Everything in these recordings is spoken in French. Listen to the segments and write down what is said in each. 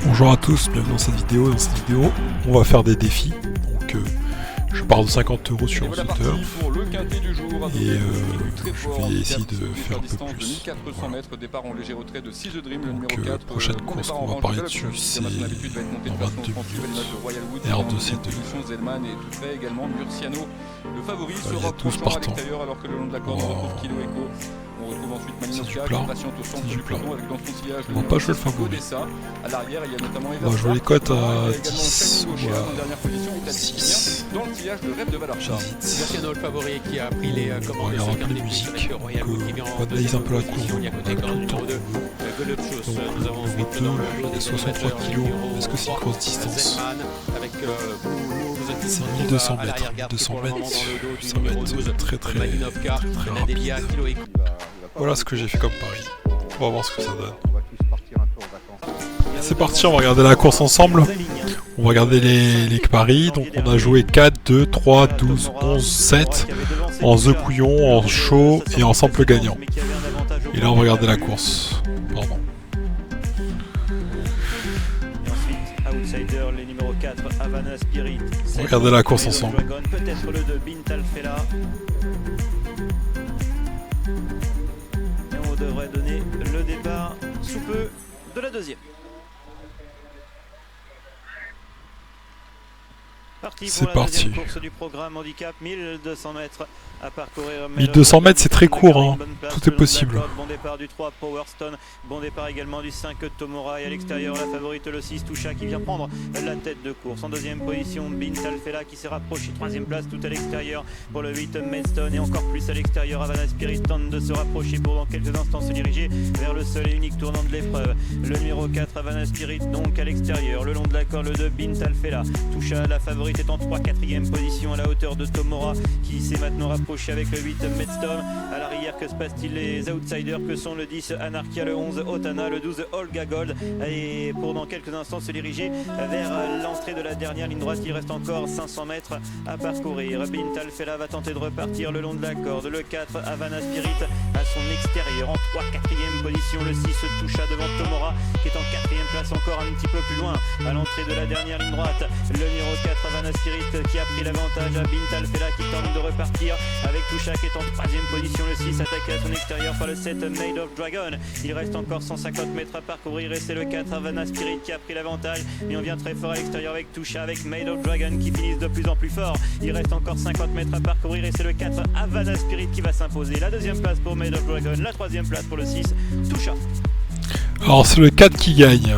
Bonjour à tous, bienvenue dans cette vidéo. Dans cette vidéo, on va faire des défis. Donc, je pars de 50 € sur The Turf et je vais essayer de faire un peu plus. Voilà. Donc, prochaine course qu'on va parler dessus, c'est dans 22 minutes. R2C2. Il y a 12 partants. C'est du plat. On va pas jouer le favori. On va jouer les cotes à 10 ou à 6. J'hésite. Le favori qui a pris les commandes. On regarde un peu de musique. On va analyser un peu la course. On a tout le temps. Donc, le 2, 63 kg. Est-ce que c'est une grosse distance? C'est 1200 mètres. 1200 mètres, ça va être très rapide. Voilà ce que j'ai fait comme pari. On va voir ce que ça donne. C'est parti, on va regarder la course ensemble. On va regarder les paris. Donc on a joué 4, 2, 3, 12, 11, 7 en The Couillon, en show et en simple gagnant. Et là on va regarder la course. Pardon. On va regarder la course ensemble. Devrait donner le départ sous peu de la deuxième. C'est parti. Course du programme handicap, 1200 mètres à parcourir. 1200 mètres, c'est très court, hein. Tout est possible. Bon départ du 3 Powerstone, bon départ également du 5 Tomora et à l'extérieur la favorite le 6 Toucha qui vient prendre la tête de course. En deuxième position Bint Alfela qui s'est rapproché, troisième place tout à l'extérieur pour le 8 Maidstone et encore plus à l'extérieur Havana Spirit tente de se rapprocher pour dans quelques instants se diriger vers le seul et unique tournant de l'épreuve. Le numéro 4 Havana Spirit donc à l'extérieur, le long de la corde le 2 Bint Alfela. Toucha la favorite est en 3 4e position à la hauteur de Tomora qui s'est maintenant rapproché avec le 8 Maidstone. À l'arrière, que se passe-t-il? Les outsiders que sont le 10 Anarchia, le 11 Otana, le 12 Olga Gold et pour dans quelques instants se diriger vers l'entrée de la dernière ligne droite. Il reste encore 500 mètres à parcourir. Bint Alfela va tenter de repartir le long de la corde. Le 4 Havana Spirit à son extérieur en 3 4e position. Le 6 Toucha devant Tomora qui est en 4e place encore un petit peu plus loin à l'entrée de la dernière ligne droite. Le numéro 4 Havana Spirit qui a pris l'avantage à Bint Alfela qui tente de repartir avec Toucha qui est en 3e position. Le 6 attaqué à son extérieur par le 7 Made of Dragon. Il reste encore 150 mètres à parcourir et c'est le 4 Havana Spirit qui a pris l'avantage. Mais on vient très fort à l'extérieur avec Toucha, avec Made of Dragon qui finissent de plus en plus fort. Il reste encore 50 mètres à parcourir et c'est le 4 Havana Spirit qui va s'imposer. La deuxième place pour Made of Dragon, la troisième place pour le 6 Toucha. Alors c'est le 4 qui gagne.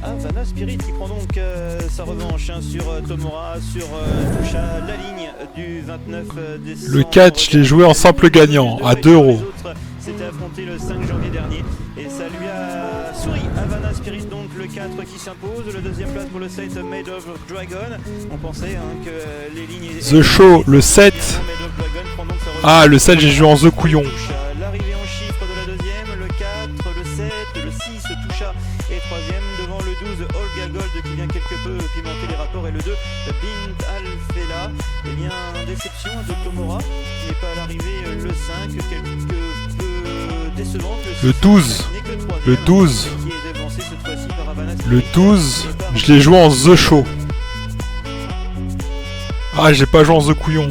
Havana Spirit qui prend donc sa revanche sur Tomora, sur Toucha, la ligne du 29 décembre. Le 4, je l'ai joué en simple gagnant, à 2 €. C'était affronté le 5 janvier dernier et ça lui a souri. Havana Spirit donc le 4 qui s'impose, le deuxième place pour le 7 Made of Dragon. On pensait que les lignes... The Show, le 7. Ah, le 7, j'ai joué en The Couillon. L'arrivée en chiffre de la deuxième, le 4, le 7, le 6 Toucha et troisième devant le 12 Olga Gold qui vient quelque peu pimenter les rapports et le 2 Bint Alfela. Eh bien, déception de Tomora qui n'est pas à l'arrivée, le 5 quelque peu décevant. Le 12, le 12, le 12, je l'ai joué en The Show. Ah, j'ai pas joué en The Couillon.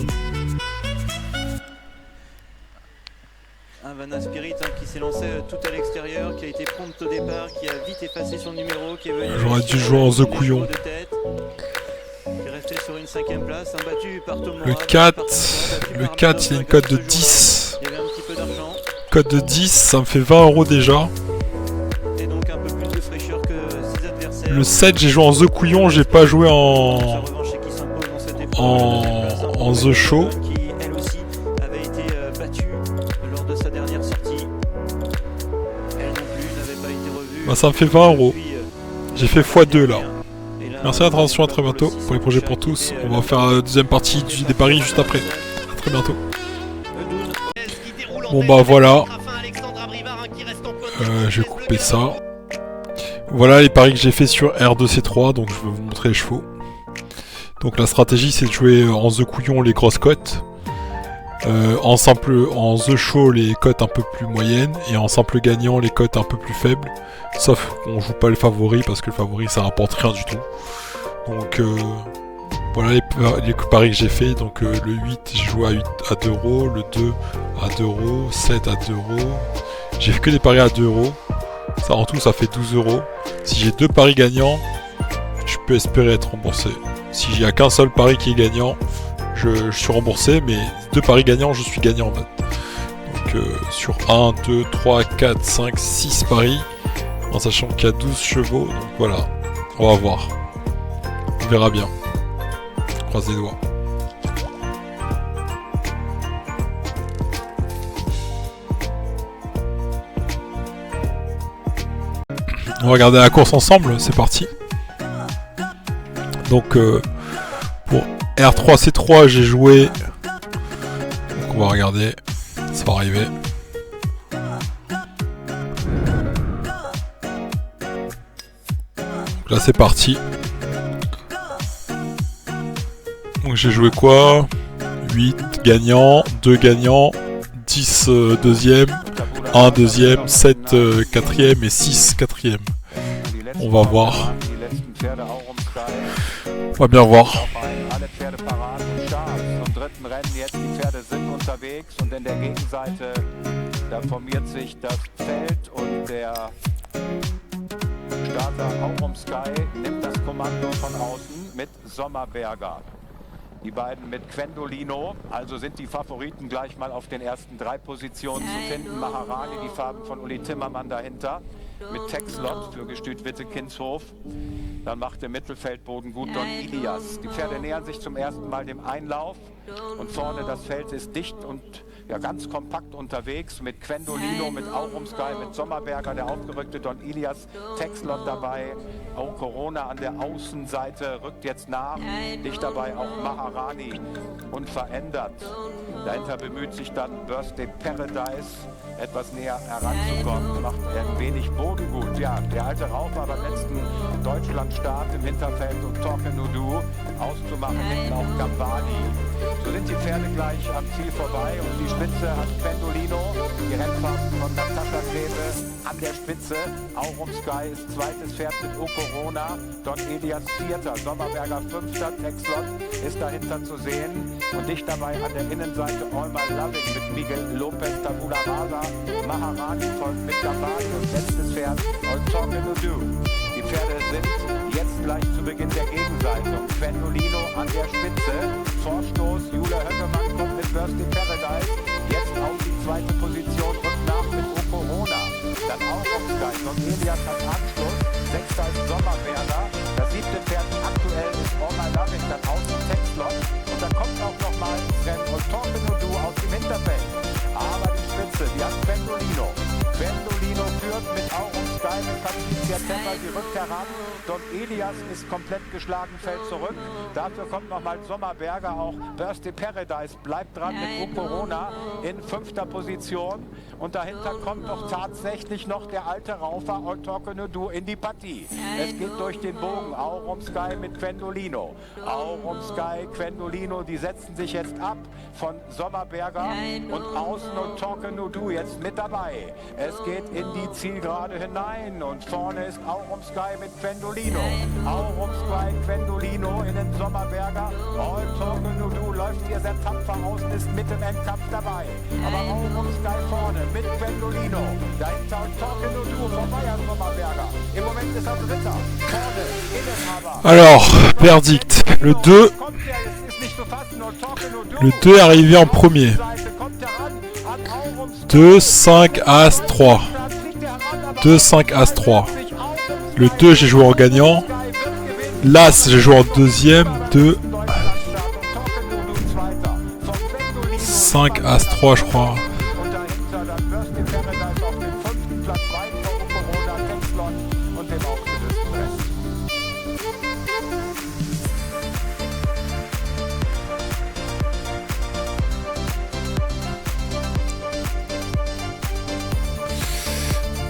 Havana Spirit qui s'est lancé tout à l'extérieur, qui a été prompt au départ, qui a vite effacé son numéro, qui est venu. J'aurais dû jouer en The Couillon. Qui est resté sur une 5e place, battu par Tomora. Le 4, il y a une cote de 10. Il y avait un petit peu d'argent. Cote de 10, ça me fait 20 € déjà. Et donc un peu plus de fraîcheur que ses adversaires. Le 7, j'ai joué en The Couillon, j'ai pas joué en The Show. Qui elle aussi avait été battue lors de sa dernière sortie. Elle non plus n'avait pas été revue. Bah ça me fait 20 €. J'ai fait x2 là. Merci à l'attention, à très bientôt pour les projets pour tous. On va faire la deuxième partie des paris juste après. À très bientôt. Bon bah voilà. Je vais couper ça. Voilà les paris que j'ai fait sur R2C3, donc je vais vous montrer les chevaux. Donc la stratégie c'est de jouer en The Couillon les grosses cotes. En The Show, les cotes un peu plus moyennes, et en simple gagnant, les cotes un peu plus faibles. Sauf qu'on joue pas le favori, parce que le favori, ça rapporte rien du tout. Donc, voilà les paris que j'ai fait. Donc, le 8, j'ai joué à 2 euros, le 2 à 2 euros, 7 à 2 euros. J'ai fait que des paris à 2 euros. Ça, en tout, ça fait 12 euros. Si j'ai 2 paris gagnants, je peux espérer être remboursé. Si j'ai qu'un seul pari qui est gagnant, je suis remboursé, mais 2 paris gagnants, je suis gagnant en fait. Donc sur 1, 2, 3, 4, 5, 6 paris, en sachant qu'il y a 12 chevaux, donc voilà, on va voir. On verra bien. Croise les doigts. On va regarder la course ensemble, c'est parti. Donc pour R3C3 j'ai joué. Donc on va regarder, ça va arriver. Donc là c'est parti. Donc j'ai joué quoi? 8 gagnants, 2 gagnants, 10 deuxième, 1 deuxième, 7 quatrième et 6 quatrième. On va voir. On va bien voir. Da formiert sich das Feld und der Starter Aurum Sky nimmt das Kommando von außen mit Sommerberger. Die beiden mit Quendolino, also sind die Favoriten gleich mal auf den ersten 3 Positionen zu finden. Maharani, die Farben von Uli Timmermann dahinter, mit Texlot für Gestüt Witte-Kindshof. Dann macht im Mittelfeldboden gut Don Ilias. Die Pferde nähern sich zum ersten Mal dem Einlauf und vorne das Feld ist dicht und ja, ganz kompakt unterwegs mit Quendolino, mit Aurum Sky, mit Sommerberger, der aufgerückte Don Ilias, Texlot dabei, auch Corona an der Außenseite rückt jetzt nach, dicht dabei auch Maharani unverändert. Dahinter bemüht sich dann Birthday Paradise etwas näher heranzukommen, macht ein wenig Boden gut. Ja, der alte Raufer beim letzten Deutschlandstart im Hinterfeld und Torquenudu auszumachen, hinten auch Gambani. So sind die Pferde gleich am Ziel vorbei und die Spitze hat Quendolino, die Rennfahrt von Natascha Grebe an der Spitze. Aurum Sky ist zweites Pferd mit O Corona, Don Elias vierter, Sommerberger fünfter, Texlot ist dahinter zu sehen und dicht dabei an der Innenseite All My Loving mit Miguel Lopez, Tabula Rasa, Maharani folgt mit Gambani und letztes Pferd und Torquenudu. Die Pferde sind jetzt gleich zu Beginn der Gegenseite und Quendolino an der Spitze. Vorstoß, Jule Höckemann kommt mit Birthday Paradise. Jetzt auf die zweite Position, rückt nach mit O Corona. Dann Aurum Sky, Don Elias hat Anschluss. Sechster ist Sommerberger. Das siebte Pferd aktuell ist All My Loving, dann außen Texlot. Und dann kommt auch nochmal Rennen und Torquenudu aus dem Hinterfeld. Aber die Spitze, die hat Quendolino. Quendolino führt mit Aurum Sky, mit Patricia Tepper, die rückt heran. Don Elias ist komplett geschlagen, fällt zurück. Dafür kommt nochmal Sommerberger, auch Birthday Paradise bleibt dran mit O Corona in 5. Position. Und dahinter kommt doch tatsächlich noch der alte Raufer Torquenudu in die Partie. Es geht durch den Bogen, Aurum Sky mit Quendolino. Aurum Sky, Quendolino, die setzen sich jetzt ab von Sommerberger und außen und Torquenudu jetzt mit dabei. Es geht in die Zielgerade hinein und vorne ist Aurum Sky mit Quendolino. Aurum Sky, Quendolino in den Sommerberger. All Torquenudu läuft hier sehr tapfer aus, ist mit im Endkampf dabei. Aber Aurum Sky vorne mit Quendolino. Dahinter Torquenudu vorbei an Sommerberger. Im Moment ist er Dritter. Vorne, Innehaber. Alors, verdict. Le 2 est arrivé en premier. 2, 5, As, 3. 2, 5, As, 3. Le 2, j'ai joué en gagnant. L'As, j'ai joué en deuxième. 2, 5, As, 3, je crois.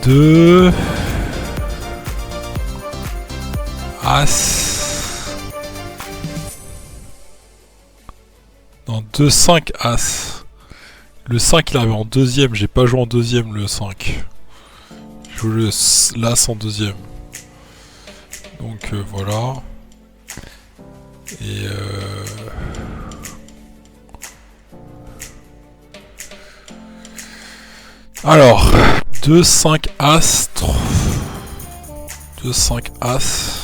Deux As. Non, 2, 5 As. Le 5 il arrive en deuxième, j'ai pas joué en deuxième le 5. Je joue le l'As en deuxième. Donc voilà. Et alors 2, 5 As 2, 5 As.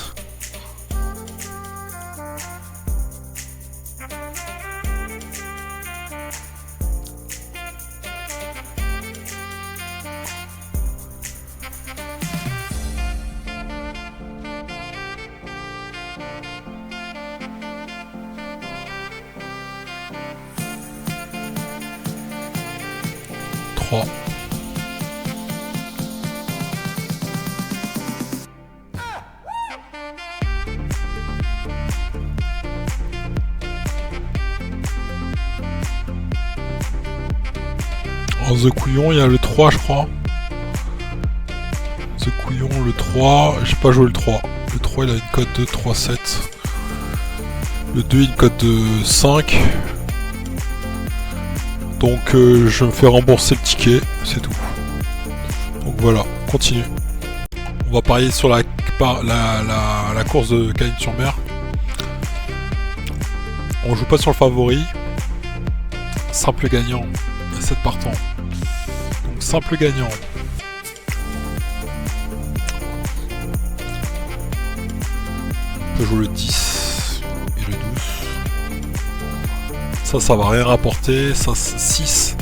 En The Couillon, il y a le 3, je crois. The Couillon, le 3. J'ai pas joué le 3. Le 3, il a une cote de 3,7. Le 2, une cote de 5. Donc, je me fais rembourser le ticket. C'est tout. Donc voilà, on continue. On va parier sur la course de Cagnes-sur-Mer. On joue pas sur le favori. Simple gagnant. 7 partants. Donc simple gagnant. On peut jouer le 10 et le 12. Ça va rien rapporter. Ça 6.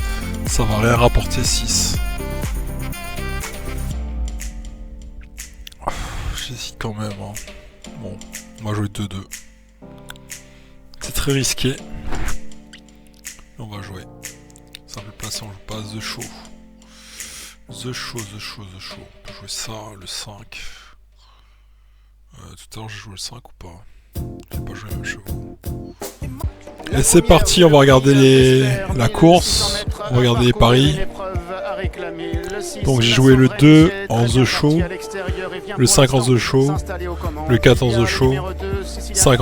Ça va rien rapporter 6. J'hésite quand même. Hein. Bon, on va jouer 2-2. C'est très risqué. On va jouer. Simple placé, on joue pas The Show. The Show. On peut jouer ça, le 5. Tout à l'heure j'ai joué le 5 ou pas? J'ai pas joué le même chevaux. Et c'est parti, on va regarder la course. On va regarder les paris. Donc j'ai joué le 2 en The Show, le 5 en The Show, le 4 en The Show, 5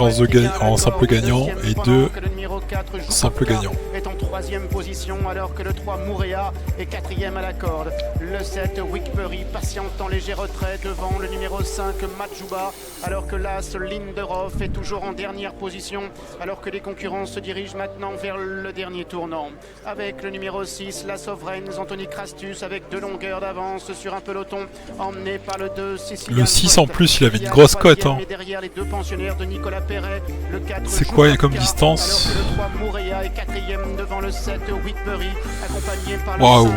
en simple gagnant et 2 simple gagnant. Est en 3e position alors que le 3 Mouréa est 4e à la corde. Le 7 Wickbury patiente en léger retrait devant le numéro 5 Majuba alors que l'As Linderhof est toujours en dernière position alors que les concurrents se dirigent maintenant vers le dernier tournant. Avec le numéro 6 La Sovereigns, Anthony Crastus avec 2 longueurs d'avance sur un peloton emmené par le 2 Sicilian. Le 6 en plus il avait une grosse cote hein. Derrière les 2 pensionnaires de Nicolas Perret, le 4 c'est quoi comme distance? Alors que le 3 Mouréa est 4e devant le 7 Whitbury accompagné par waouh,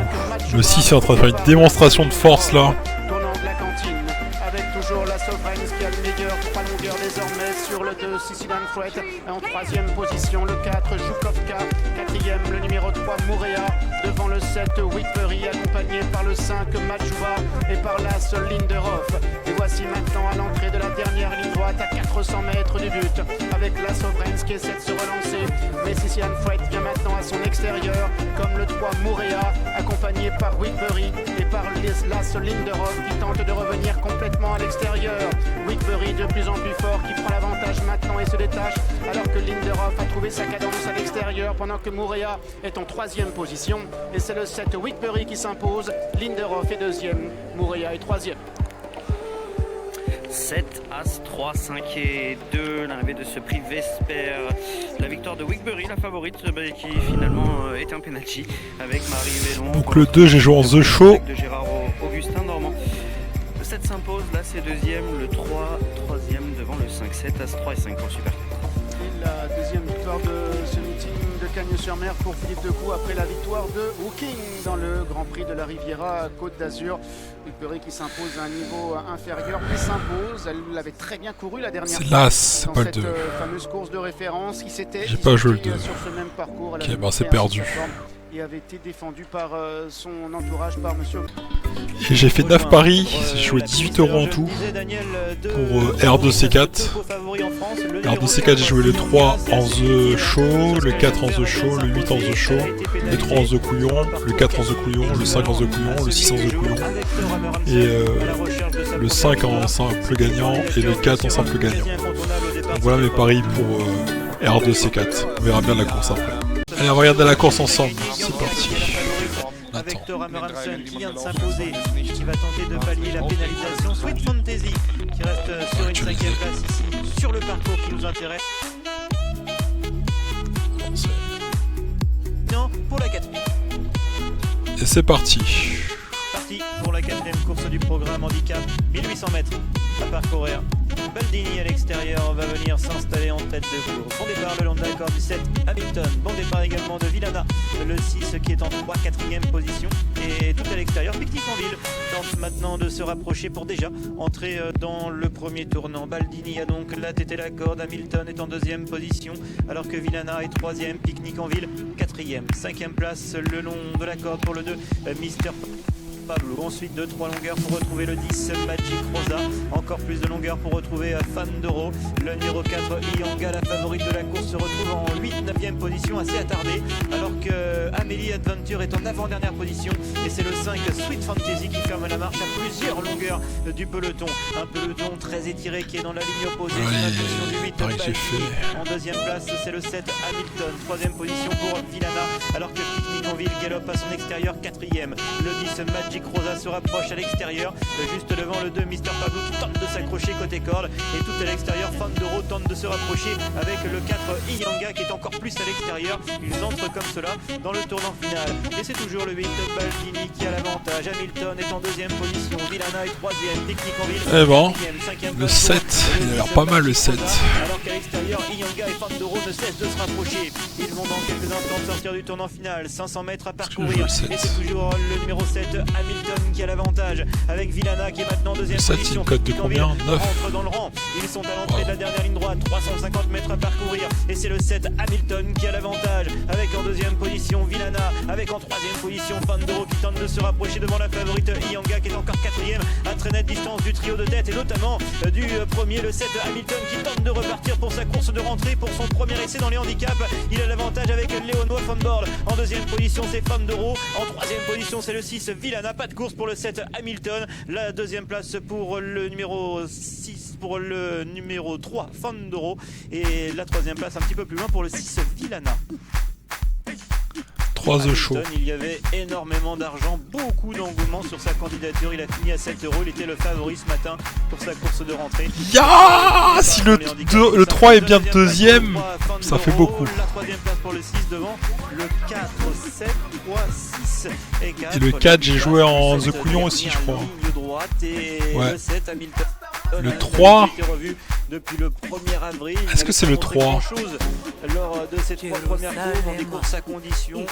le 6 est en train de faire une démonstration de force là. Tournant de la cantine avec toujours la Sovereigns qui a le meilleur 3 longueurs désormais sur le 2 Sicilian Fred en 3e position le 4 Joukovka, 4e le numéro 3 Mouréa devant le 7 Whitbury accompagné par le 5 Majuba et par l'As Linderhof. Et voici maintenant à l'entrée de la dernière ligne droite à 400 mètres du but avec la Sovereigns qui essaie de se relancer. Mais Sicilian Fred vient maintenant à son extérieur comme le 3 Mouréa accompagné par Whitbury et par l'As Linderhof qui tente de revenir complètement à l'extérieur. Whitbury de plus en plus fort qui prend l'avantage maintenant et se détache alors que Linderhof a trouvé sa cadence à l'extérieur pendant que Mouréa est en 3e position et c'est le 7 Whitbury qui s'impose. Linderhof est 2e, Mouréa est 3e. 7, As, 3, 5 et 2, l'arrivée de ce prix Vesper, la victoire de Wickbury, la favorite, qui finalement est un penalty avec Marie Vélon. Donc le 2 j'ai joué en The Show. De Gérard Augustin Normand. Le 7 s'impose, là c'est 2e, le 3, 3e devant le 5, 7, As, 3 et 5 pour le Super. Et la deuxième victoire de ce meeting de Cagnes-sur-Mer pour Philippe Decaux après la victoire de Hooking dans le Grand Prix de la Riviera Côte d'Azur. Wickbury qui s'impose à un niveau inférieur mais s'impose. Elle l'avait très bien couru la dernière fois. C'est l'As, c'est pas le 2. Fameuse course de référence qui s'était j'ai pas joué le 2. sur ce même parcours. Ok, bah c'est perdu. Et avait été défendu par son entourage, par monsieur. Et j'ai fait 9 paris, j'ai joué 18 € en tout pour R2C4. R2C4 j'ai joué le 3 en The Show, le 4 en The Show, le 8 en The Show, le 3 en The Couillon, le 4 en The Couillon, le 5 en The Couillon, le 6 en The Couillon, et le 5 en simple gagnant et le 4 en simple gagnant. Donc voilà mes paris pour R2C4, on verra bien la course après. Allez, on va regarder la course ensemble. C'est parti. Avec Attends. Thor Hammerhansen qui vient de s'imposer, qui va tenter de pallier la pénalisation. Sweet Fantasy qui reste sur une 5e place ici, sur le parcours qui nous intéresse. Non, pour la 4e. Et c'est parti. Parti pour la 4e course du programme handicap, 1800 mètres à parcourir. Baldini à l'extérieur va venir s'installer en tête de course. Bon départ le long de l'accord du 7, Hamilton. Bon départ également de Villana, le 6 qui est en 3-4e position. Et tout à l'extérieur, Picnic en ville tente maintenant de se rapprocher pour déjà entrer dans le premier tournant. Baldini a donc la tête et la corde. Hamilton est en 2e position alors que Villana est 3e. Picnic en ville 4e. 5e place le long de la corde pour le 2, Mister Pablo. Ensuite 2-3 longueurs pour retrouver le 10 Magic Rosa. Encore plus de longueurs pour retrouver Fandoro. Le numéro 4 Ianga, la favorite de la course, se retrouve en 8-9e position, assez attardée. Alors que Amélie Adventure est en avant-dernière position. Et c'est le 5 Sweet Fantasy qui ferme la marche à plusieurs longueurs du peloton. Un peloton très étiré qui est dans la ligne opposée. Ouais, Du 8 pareil que j'ai fait. en 2e place, c'est le 7 Hamilton. 3e position pour Villana. Alors que Picnic en ville galope à son extérieur 4e. Le 10 Magic Rosa se rapproche à l'extérieur, juste devant le 2 Mister Pablo qui tente de s'accrocher côté corde, et tout à l'extérieur Fandoro tente de se rapprocher avec le 4 Ianga qui est encore plus à l'extérieur. Ils entrent comme cela dans le tournant final et c'est toujours le 8 Baldini qui a l'avantage. Hamilton est en 2e position, Villana est 3e, Technique en ville Eh bon, 5e le 7, il a l'air pas mal le 7. alors qu'à l'extérieur Ianga et Fandoro ne cessent de se rapprocher. Ils vont dans quelques instants sortir du tournant final, 500 mètres à parcourir et c'est toujours le numéro 7 Hamilton qui a l'avantage avec Villana qui est maintenant 2e position. C'est une cote de combien? 9. Entre dans le rang. Ils sont à l'entrée de la dernière ligne droite, 350 mètres à parcourir et c'est le 7 Hamilton qui a l'avantage avec en 2e position Villana, avec en 3e position Fandoro qui tente de se rapprocher devant la favorite Ianga qui est encore 4e à très nette distance du trio de tête et notamment du premier, le 7 Hamilton qui tente de repartir pour sa course de rentrée pour son premier essai dans les handicaps. Il a l'avantage avec Léon Wolf on board. En 2e position c'est Fandoro, en 3e position c'est le 6 Villana. Pas de course pour le 7 Hamilton, la 2e place pour le numéro 6, pour le numéro 3 Fandoro et la 3e place un petit peu plus loin pour le 6 Villana. 3 œufs chauds. Il y avait énormément d'argent, beaucoup d'engouement sur sa candidature. Il a fini à 7 €. Il était le favori ce matin pour sa course de rentrée. Ya, si le 3 est bien 2e, ça fait beaucoup. La 3e place pour le 6 devant le 4, 7, 3, 6 et 4. Et le 4, j'ai joué en The Couillon aussi, je crois. Ligne droite et Ouais. le 7 Hamilton. Le 3. Depuis le 1er avril. Est-ce que c'est le 3? Lors de ces 3 premières courses, dans des courses à condition.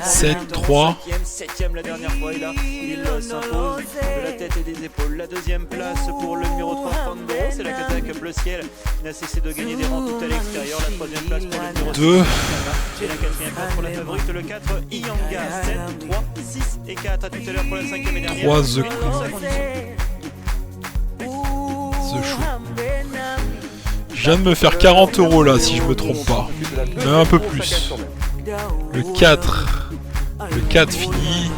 7, 3. 7e la dernière fois. Et là, il s'impose de la tête et des épaules. La 2e place pour le numéro 3 Fandoro. C'est la Kataka Bleu Ciel qui n'a cessé de gagner des rangs tout à l'extérieur. La 3e place pour le numéro 2. 6. Et la 4e place pour la favorite, le 4 Ianga. 7, 3, 6 et 4. À tout à l'heure pour la 5e et dernière. 3 The Une course à condition. The Chou. Je viens de me faire 40 € là, si je me trompe pas. Même un peu plus. Le 4. Le 4 fini.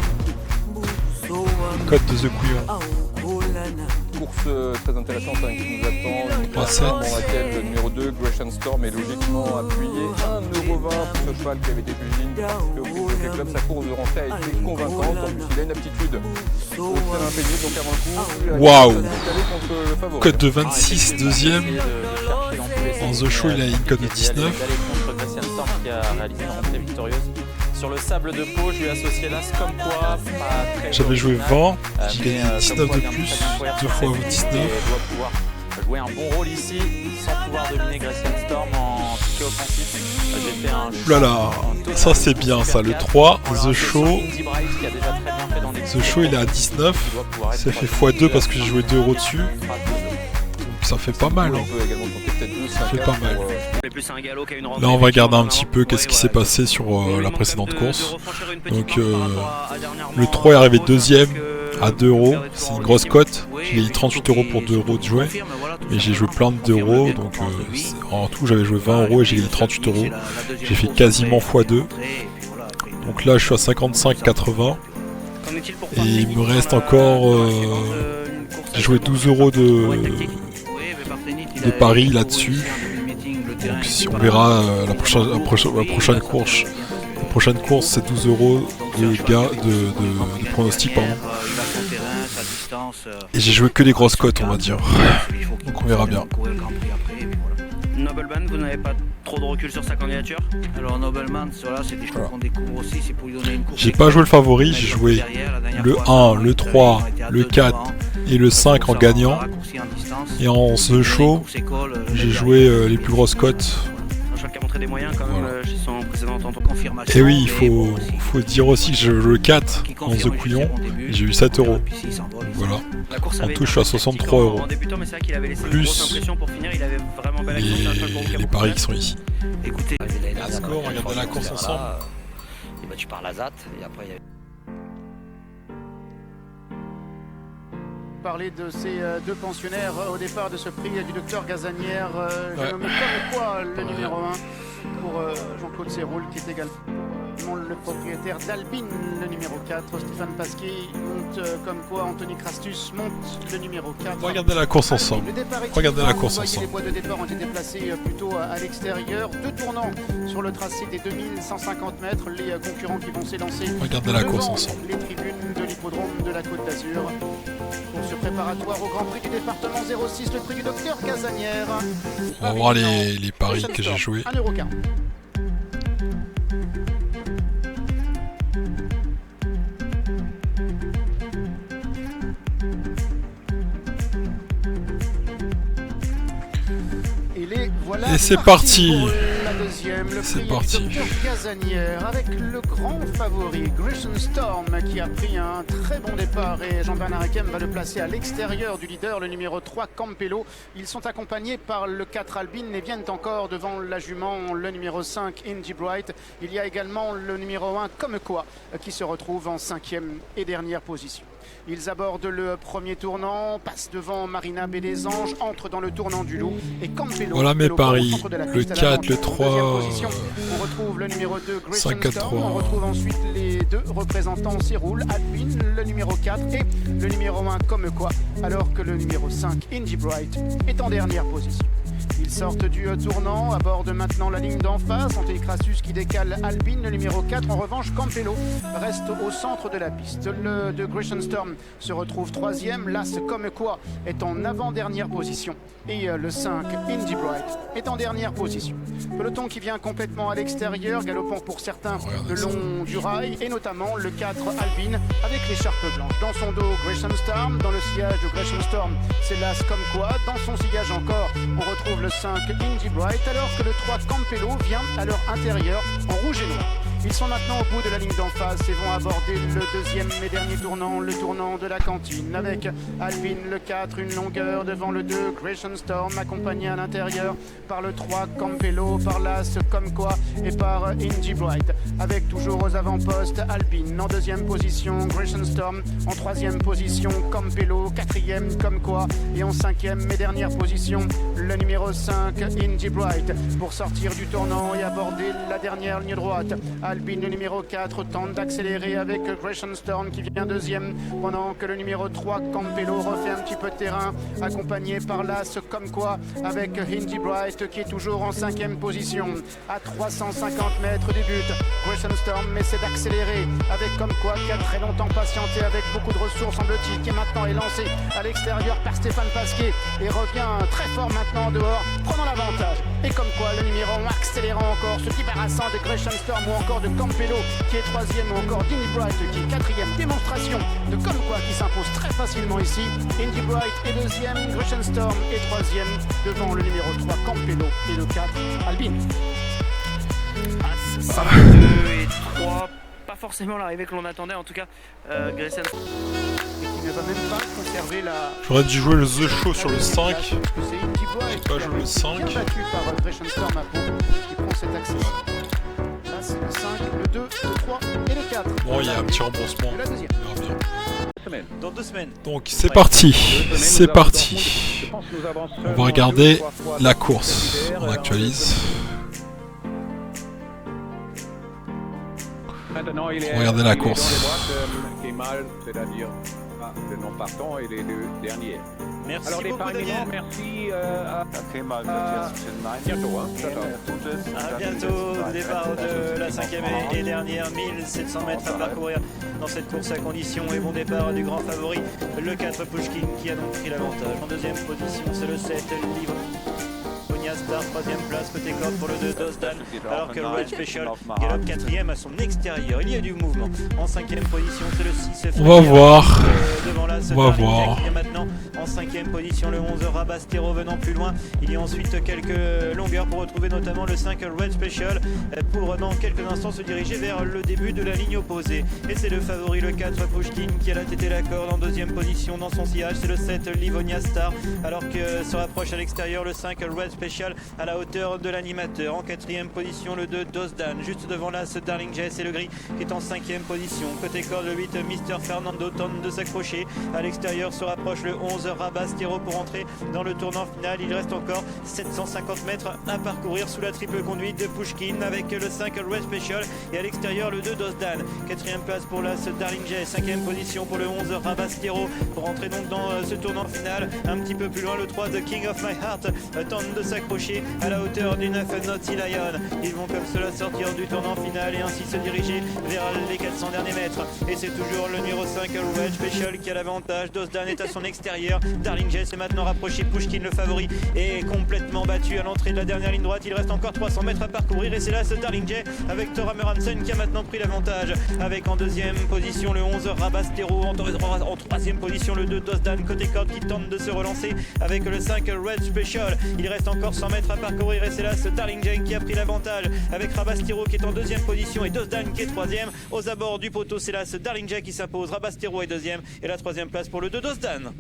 Code de The Couillon. Course très intéressante qui nous attend. Une course 3-7. dans laquelle le numéro 2, Gresham Storm, est logiquement appuyé 1,20 € pour ce cheval qui avait été plus digne parce qu'au prix de Jockey Club, sa course de rentrée a été convaincante. En plus, il a une aptitude au très impénible, donc avant le coup, Waouh. contre le favori. Code de 26, 2e. En The Show, il a une cote de 19. Contre Gresham Storm qui a réalisé une rentrée victorieuse. Sur le sable de Pau, je lui ai associé l'As comme quoi. Pas très J'avais joué 20, j'ai mais, gagné comme 19 quoi, de il y a un plus, très bon 2 fois 19. Et doit pouvoir jouer un bon rôle ici, sans pouvoir dominer Gresham Storm en piqué offensif. J'ai fait un Oulala, ça c'est bien ça, le 3, The Show. The Show il est à 19, ça fait x2 parce que j'ai joué 2 € dessus. Donc ça fait pas mal, hein. On peut également tenter peut-être 2, Ça fait pas mal. Là Là on va regarder un petit peu qu'est-ce qui s'est passé sur la précédente course. Donc le 3 est arrivé 2e à 2 €, c'est une grosse cote. J'ai gagné 38 € pour 2 € de jouer. Mais j'ai joué plein de 2 €, donc en tout j'avais joué 20 € et j'ai gagné 38 €. J'ai fait quasiment x2. Donc là je suis à 55,80. Et il me reste encore... j'ai joué 12 € de paris là-dessus. Donc si on verra la prochaine course prochaine course, c'est 12 € de pronostic, pardon. Il a son terrain, sa distance. Et j'ai joué que des grosses cotes, on va dire. Donc on verra bien. Nobleman, vous n'avez pas trop de recul sur sa candidature? Alors Nobleman, voilà, c'est des choses qu'on découvre aussi, c'est pour lui donner une course. J'ai pas joué le favori, j'ai joué le 1, le 3, le 4 et le 5 en gagnant. Et en The Show, j'ai joué les plus grosses cotes. Sachant qu'il a montré des moyens quand même chez son précédent en confirmation. Et oui, il faut dire aussi que j'ai joué le 4 en The Couillon, j'ai eu 7 €. Voilà. En tout, je suis à 63 €. Plus les paris qui sont ici. Écoutez, Let's go, on regarde la course ensemble. Et bah tu pars la ZAT et après il y a... Parler de ces deux pensionnaires au départ de ce prix du docteur Gazanière. J'ai nommé comme quoi le numéro 1 pour Jean-Claude Séroul qui est également le propriétaire d'Albine, le numéro 4. Stéphane Pasquier monte comme quoi Anthony Crastus monte le numéro 4. Regardez la course ensemble. Regardez la course ensemble. Les bois de départ ont été placés plutôt à l'extérieur. Deux tournants sur le tracé des 2150 mètres. Les concurrents qui vont s'élancer. Regardez la course ensemble. Les tribunes de l'hippodrome de la Côte d'Azur. Pour ce préparatoire au Grand Prix du département 06, le prix du docteur Gazanière. On va voir les paris que j'ai joués. 1,40 €. Voilà, et c'est parti. C'est parti. Gazanière avec le grand favori Gresham Storm qui a pris un très bon départ et Jean-Bernard Ekem va le placer à l'extérieur du leader, le numéro 3 Campello. Ils sont accompagnés par le 4 Albine et viennent encore devant la jument le numéro 5 Indy Bright. Il y a également le numéro 1 Comme Quoi qui se retrouve en 5e et dernière position. Ils abordent le premier tournant, passent devant Marina Baie des Anges, entrent dans le tournant du Loup et Campello. Voilà mes paris, le 4, le 3, on retrouve le numéro 2 Gresham Storm, on retrouve ensuite les deux représentants Séroul, Albine, le numéro 4 et le numéro 1 Comme Quoi, alors que le numéro 5 Indy Bright est en dernière position. Ils sortent du tournant, abordent maintenant la ligne d'en face. Anthony Crassus qui décale Albine, le numéro 4. En revanche, Campello reste au centre de la piste. Le de Gresham Storm se retrouve 3e. L'As Comme Quoi est en avant-dernière position. Et le 5, Indy Bright, est en dernière position. Peloton qui vient complètement à l'extérieur, galopant pour certains le long du rail, et notamment le 4 Albine avec l'écharpe blanche. Dans son dos, Gresham Storm. Dans le sillage de Gresham Storm, c'est l'As Comme Quoi. Dans son sillage encore, on retrouve le 5 Indy Bright, alors que le 3 Campello vient à leur intérieur en rouge et noir. Ils sont maintenant au bout de la ligne d'en face et vont aborder le deuxième et dernier tournant, le tournant de la cantine, avec Albine le 4, une longueur devant le 2 Gresham Storm, accompagné à l'intérieur par le 3 Campello, par l'As Comme Quoi et par Indy Bright, avec toujours aux avant-postes Albine en deuxième position, Gresham Storm en troisième position, Campello quatrième Comme Quoi et en cinquième et dernière position le numéro 5 Indy Bright pour sortir du tournant et aborder la dernière ligne droite. Albine, le numéro 4, tente d'accélérer avec Gresham Storm qui vient deuxième, pendant que le numéro 3, Campello, refait un petit peu de terrain, accompagné par l'As Comme Quoi, avec Indy Bright qui est toujours en cinquième position. À 350 mètres du but, Gresham Storm essaie d'accélérer avec Comme Quoi qui a très longtemps patienté avec beaucoup de ressources, semble-t-il, qui maintenant est lancé à l'extérieur par Stéphane Pasquier et revient très fort maintenant dehors, prenant l'avantage. Et Comme Quoi, le numéro 1 accélérant encore, se débarrassant de Gresham Storm ou encore de Campello qui est troisième ou encore Indy Bright qui est quatrième. Démonstration de Comme Quoi qui s'impose très facilement ici. Indy Bright est deuxième, Gresham Storm est troisième devant le numéro 3 Campello et le 4 Albine. As 5, 2 et 3, pas forcément l'arrivée que l'on attendait, en tout cas Gresham qui ne va même pas conserver la... J'aurais dû jouer le The Show sur le 5. C'est Indy Bright J'ai pas joué le 5. bien battu par Gresham Storm à Pau qui prend cet accès. Là c'est le 5, le 2, le 3 et le 4. Bon, il y a un petit remboursement. La deuxième. On verra bien. Dans 2 semaines. Donc c'est parti, c'est parti. On va regarder la course. On actualise. Regardez la course. Kemal, c'est-à-dire le non partant et les deux derniers. Merci Alors, beaucoup, Daniel. merci à Kemal wird jetzt hinein. bientôt. Hein. Ciao, ciao. Tut es. À bientôt, départ de la 5e et dernière 1700 mètres à parcourir dans cette course à condition et bon départ du grand favori, le 4 Pushkin qui a donc pris l'avantage. En deuxième position, c'est le 7 Livonia Star, troisième place côté corde pour le 2 Dosdan, alors que Red Special galope quatrième à son extérieur. Il y a du mouvement. En cinquième position, c'est le 6 On va voir. devant là, On va voir. Il y a maintenant en cinquième position le 11 Rabastero venant plus loin. Il y a ensuite quelques longueurs pour retrouver notamment le 5 Red Special pour dans quelques instants se diriger vers le début de la ligne opposée. Et c'est le favori, le 4 Pushkin, qui a la tête et la corde en deuxième position dans son sillage. C'est le 7 Livonia Star, alors que se rapproche à l'extérieur le 5 Red Special à la hauteur de l'animateur. En quatrième position le 2 Dosdan, juste devant là ce Darling Jess et le gris qui est en cinquième position. Côté corde le 8 Mr Fernando tente de s'accrocher. À l'extérieur se rapproche le 11 Rabastero pour entrer dans le tournant final. Il reste encore 750 mètres à parcourir sous la triple conduite de Pushkin avec le 5 Red Special et à l'extérieur le 2 Dosdan. Quatrième place pour la Darling Jess, cinquième position pour le 11 Rabastero pour entrer donc dans ce tournant final. Un petit peu plus loin le 3 The King of My Heart tente de s'accrocher à la hauteur du 9 Naughty Lion. Ils vont comme cela sortir du tournant final et ainsi se diriger vers les 400 derniers mètres. Et c'est toujours le numéro 5 Red Special qui a l'avantage. Dosdan est à son extérieur. Darling Jess est maintenant rapproché. Pushkin, le favori, est complètement battu à l'entrée de la dernière ligne droite. Il reste encore 300 mètres à parcourir et c'est là ce Darling Jess avec Thor Hammer-Hansen qui a maintenant pris l'avantage. Avec en deuxième position le 11 Rabastero, en troisième position le 2 Dosdan côté corde qui tente de se relancer avec le 5 Red Special. Il reste encore 100 mètres à parcourir et c'est là ce Darling Jess qui a pris l'avantage avec Rabastero qui est en deuxième position et Dosdan qui est troisième. Aux abords du poteau, c'est là ce Darling Jess qui s'impose. Rabastero est deuxième et la troisième place pour le 2 Dosdan.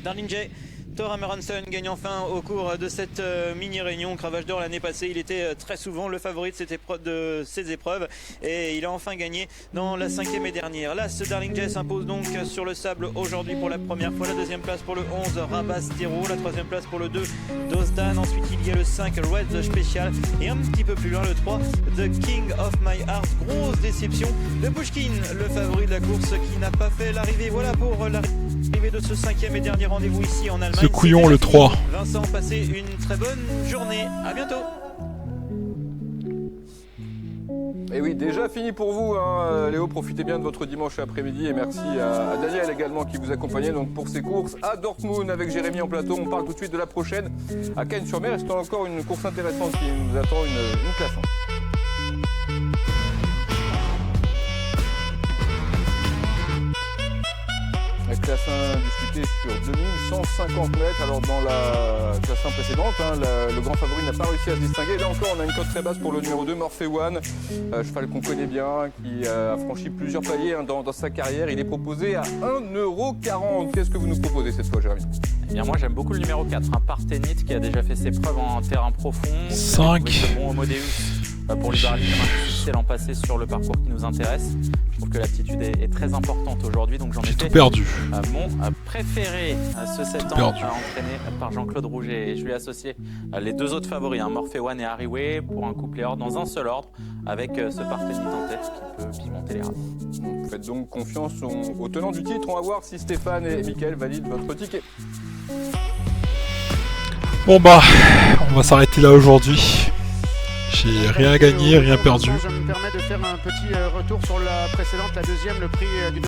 Darling Jess, Thor Hammer-Hansen gagne enfin au cours de cette mini-réunion. Cravache d'or l'année passée, il était très souvent le favori de ces épreuves et il a enfin gagné dans la cinquième et dernière. Là, ce Darling Jess s'impose donc sur le sable aujourd'hui pour la première fois. La deuxième place pour le 11 Rabastero, la troisième place pour le 2 Dosdan. Ensuite, il y a le 5 Red Special et un petit peu plus loin le 3 The King of My Heart. Grosse déception de Pushkin, le favori de la course qui n'a pas fait l'arrivée. Voilà pour l'arrivée de ce cinquième et dernier rendez-vous ici en Allemagne. Ce couillon le 3. Vincent, passez une très bonne journée. À bientôt. Et oui, déjà fini pour vous, hein. Léo, profitez bien de votre dimanche après-midi et merci à Daniel également qui vous accompagnait donc pour ces courses à Dortmund avec Jérémy en plateau. On parle tout de suite de la prochaine à Cagnes-sur-Mer. Il y a encore une course intéressante qui nous attend, une classe. La classe 1 disputée sur 2150 mètres. Alors dans la classe 1 précédente, le grand favori n'a pas réussi à se distinguer. Là encore, on a une cote très basse pour le numéro 2, Morphe One, cheval qu'on connaît bien, qui a franchi plusieurs paliers dans sa carrière. Il est proposé à 1,40 €. Qu'est-ce que vous nous proposez cette fois, Jérémy? Eh bien, moi, j'aime beaucoup le numéro 4, un Partenit qui a déjà fait ses preuves en terrain profond. 5. Bon Homodeus pour libéraliser un succès l'an passé sur le parcours qui nous intéresse. Je trouve que l'aptitude est très importante aujourd'hui, donc j'en ai J'ai tout fait perdu. mon préféré, ce 7 ans, entraîné par Jean-Claude Rouget. Et je lui ai associé les deux autres favoris, Morphe One et Harryway, pour un couplet ordre dans un seul ordre, avec ce Partenit en tête qui peut pimenter les rames. Vous faites donc confiance aux tenants du titre. On va voir si Stéphane et Mickaël valident votre ticket. Bon bah, on va s'arrêter là aujourd'hui. J'ai rien gagné, rien perdu. Je me permets de faire un petit retour sur la précédente, la deuxième, le prix du